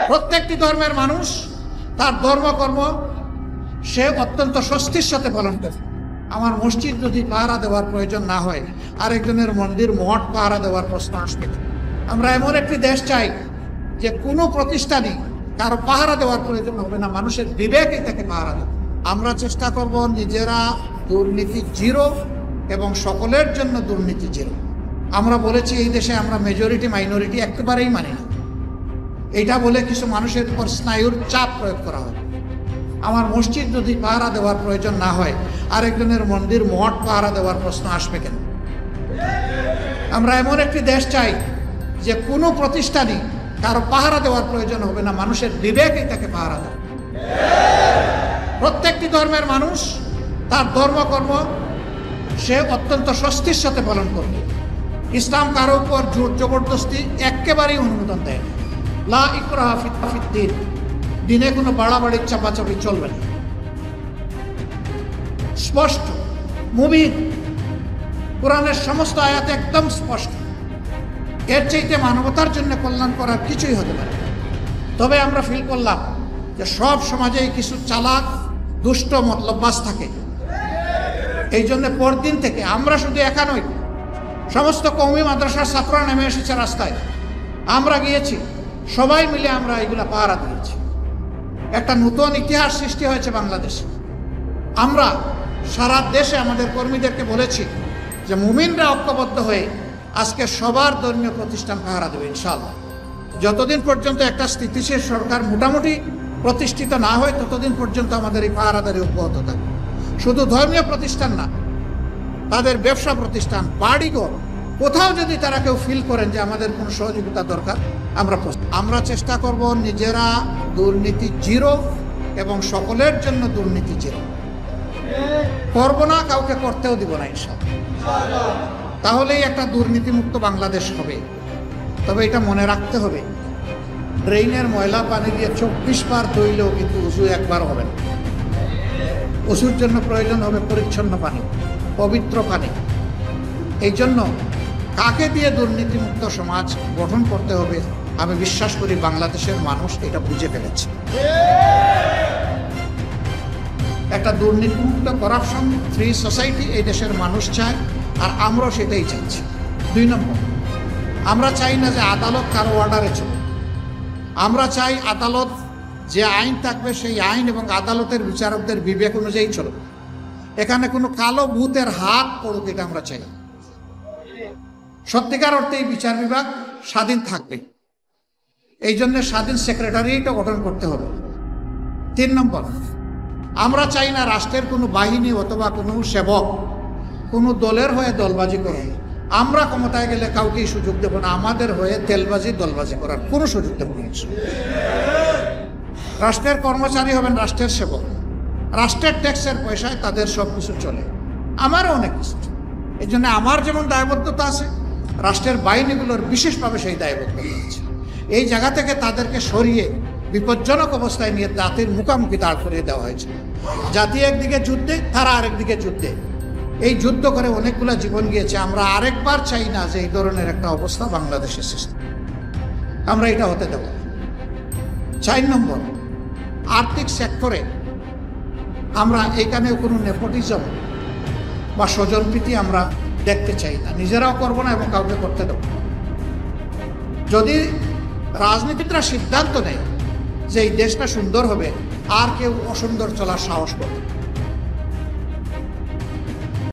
প্রত্যেকটি ধর্মের মানুষ তার ধর্মকর্ম সে অত্যন্ত স্বস্তির সাথে পালন করে। আমার মসজিদ যদি পাহারা দেওয়ার প্রয়োজন না হয়, আরেকজনের মন্দির মঠ পাহারা দেওয়ার প্রশ্ন আসবে। আমরা এমন একটি দেশ চাই যে কোনো প্রতিষ্ঠানই কারো পাহারা দেওয়ার প্রয়োজন হবে না, মানুষের বিবেকই তাকে পাহারা দেবে। আমরা চেষ্টা করব নিজেরা দুর্নীতি জিরো এবং সকলের জন্য দুর্নীতি জিরো। আমরা বলেছি এই দেশে আমরা মেজরিটি মাইনরিটি একেবারেই মানি না। এটা বলে কিছু মানুষের উপর স্নায়ুর চাপ প্রয়োগ করা হয়। আমার মসজিদ যদি পাহারা দেওয়ার প্রয়োজন না হয়, আরেকজনের মন্দির মঠ পাহারা দেওয়ার প্রশ্ন আসবে কেন? আমরা এমন একটি দেশ চাই যে কোনো প্রতিষ্ঠানই কারো পাহারা দেওয়ার প্রয়োজন হবে না, মানুষের বিবেকই তাকে পাহারা দেবে। প্রত্যেকটি ধর্মের মানুষ তার ধর্মকর্ম সে অত্যন্ত স্বস্তির সাথে পালন করবে। ইসলাম কারো উপর জোর জবরদস্তি একেবারেই অনুমোদন দেয় না। লা ইকরাহা ফিদ্দীন, দিনে কোনো বাড়াবাড়ি চাপাচাপি চলবে না। স্পষ্ট মুবিন, কোরআনের সমস্ত আয়াত একদম স্পষ্ট। এর চাইতে মানবতার জন্য কল্যাণ করার কিছুই হতে পারে। তবে আমরা ফিল করলাম যে সব সমাজেই কিছু চালাক দুষ্ট মতলববাজ থাকে। এই জন্য পরদিন থেকে আমরা শুধু একা নই, সমস্ত কওমি মাদ্রাসার ছাত্ররা নেমে এসেছে রাস্তায়। আমরা গিয়েছি, সবাই মিলে আমরা এগুলা পাহারা দিয়েছি। একটা নতুন ইতিহাস সৃষ্টি হয়েছে বাংলাদেশে। আমরা সারা দেশে আমাদের কর্মীদেরকে বলেছি যে মুমিনরা ঐক্যবদ্ধ হয়ে আজকে সবার ধর্মীয় প্রতিষ্ঠান পাহারা দেবে ইনশাআল্লাহ। যতদিন পর্যন্ত একটা স্থিতিশীল সরকার মোটামুটি প্রতিষ্ঠিত না হয়, ততদিন পর্যন্ত আমাদের এই পাহারাদারি অব্যাহত থাকবে। শুধু ধর্মীয় প্রতিষ্ঠান না, তাদের ব্যবসা প্রতিষ্ঠান, বাড়িঘর, কোথাও যদি তারা কেউ ফিল করেন যে আমাদের কোনো সহযোগিতা দরকার, আমরা চেষ্টা করব নিজেরা দুর্নীতি জিরো এবং সকলের জন্য দুর্নীতি জিরো করব না, কাউকে করতেও দিব না ইনশাআল্লাহ। তাহলেই একটা দুর্নীতিমুক্ত বাংলাদেশ হবে। তবে এটা মনে রাখতে হবে, ড্রেইনের ময়লা পানি দিয়ে 24 বার ধুইলেও কিন্তু উজু একবার হবে না। উজুর জন্য প্রয়োজন হবে পরিচ্ছন্ন পানি, পবিত্র পানি। এই জন্য কাকে দিয়ে দুর্নীতিমুক্ত সমাজ গঠন করতে হবে, আমি বিশ্বাস করি বাংলাদেশের মানুষ এটা বুঝে ফেলেছে। একটা দুর্নীতিমুক্ত করাপশন ফ্রি সোসাইটি এই দেশের মানুষ চায়, আর আমরাও সেটাই চাইছি। 2 নম্বর, আমরা চাই না যে আদালত কারো অর্ডারে চলে। আমরা চাই আদালত যে আইন থাকবে সেই আইন এবং আদালতের বিচারকদের বিবেক অনুযায়ী চলবে। এখানে কোনো কালো ভূতের হাত পড়ুক, এটা আমরা চাই। সত্যিকার অর্থে এই বিচার বিভাগ স্বাধীন থাকবে। এই জন্য স্বাধীন সেক্রেটারিয়েটও গঠন করতে হবে। 3 নম্বর, আমরা চাই না রাষ্ট্রের কোনো বাহিনী অথবা কোনো সেবক কোনো দলের হয়ে দলবাজি করে। আমরা ক্ষমতায় গেলে কাউকেই সুযোগ দেব না আমাদের হয়ে তেলবাজি দলবাজি করার কোনো সুযোগ দেব না। রাষ্ট্রের কর্মচারী হবেন রাষ্ট্রের সেবক, রাষ্ট্রের ট্যাক্সের পয়সায় তাদের সব কিছু চলে, আমারও অনেক কিছু। এই জন্য আমার যেমন দায়বদ্ধতা আছে, রাষ্ট্রের বাহিনীগুলোর বিশেষভাবে সেই দায়বদ্ধতা আছে। এই জায়গা থেকে তাদেরকে সরিয়ে বিপজ্জনক অবস্থায় নিয়ে জাতির মুখোমুখি দাঁড় করিয়ে দেওয়া হয়েছে। জাতি একদিকে যুদ্ধে, তারা আরেকদিকে যুদ্ধে। এই যুদ্ধ করে অনেকগুলো জীবন গিয়েছে। আমরা আরেকবার চাই না যে এই ধরনের একটা অবস্থা বাংলাদেশের সৃষ্টি, আমরা এটা হতে দেব। 4 নম্বর, আর্থিক সেক্টরে আমরা এখানে কোনো নেপোটিজম বা স্বজনপ্রীতি আমরা দেখতে চাই না, নিজেরাও করবো না এবং কাউকে করতে দেব। যদি রাজনীতিকরা সিদ্ধান্ত নেয় যে এই দেশটা সুন্দর হবে, আর কেউ অসুন্দর চলার সাহস করবে।